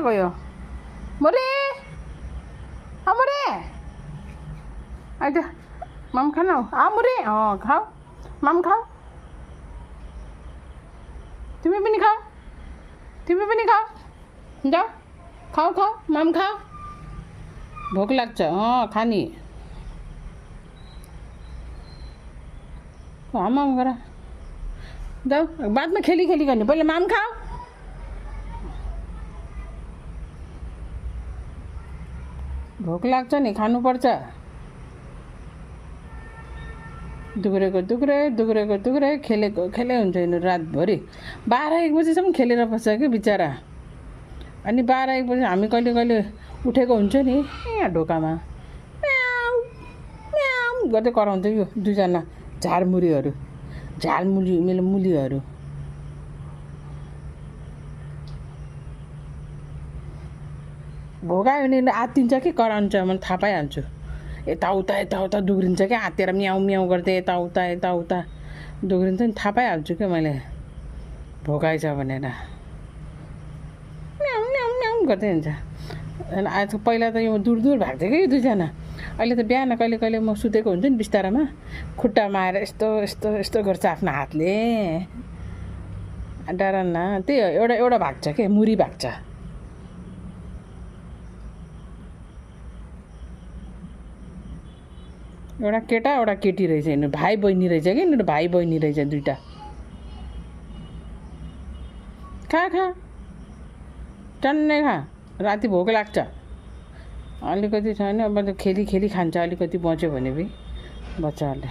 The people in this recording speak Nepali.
कहाँ गयो मुरी मुरी आइज मम खाना मुरी खाऊ मम खाऊ तिमी पनि खाऊ जाऊ खाऊ मम खाऊ भोक लाग्छ खानी मम गर जाऊ बादमा खेली गर्ने पहिले मम खाऊ भोक लाग्छ नि खानुपर्छ दुग्रे खेलेको हुन्छ यिनीहरू रातभरि 12-1 बजीसम्म खेलेर बस्छ कि बिचरा अनि 12-1 बजी हामी कहिले उठेको हुन्छ नि यहाँ ढोकामा म्याउ म्याउ गर्दै कराउँछ यो दुईजना झारमुरीहरू मुलीहरू भोगायो भने आत्तिन्छ कि कराउँछ म थाहा पाइहाल्छु यताउता दुग्रिन्छ क्या आत्तिएर म्याउ गर्दै यताउता दुग्रिन्छ नि थाहा पाइहाल्छु क्या मैले भोगाएछ भनेर म्याउ गर्दै हुन्छ अनि आज पहिला त यो दूर भएको थियो कि दुईजना अहिले त बिहान कहिले म सुतेको हुन्छ नि बिस्तारामा खुट्टामा आएर यस्तो गर्छ आफ्नो हातले डरान्न त्यही हो एउटा भाग्छ के मुरी भाग्छ एउटा केटा एउटा केटी रहेछ यिनीहरू भाइ बहिनी रहेछ कि यिनीहरू भाइ बहिनी रहेछ दुईटा खा टन्नै खा राति भोक लाग्छ अलिकति छैन अब त खेली खान्छ अलिकति बच्यो भने पनि बच्चाहरूले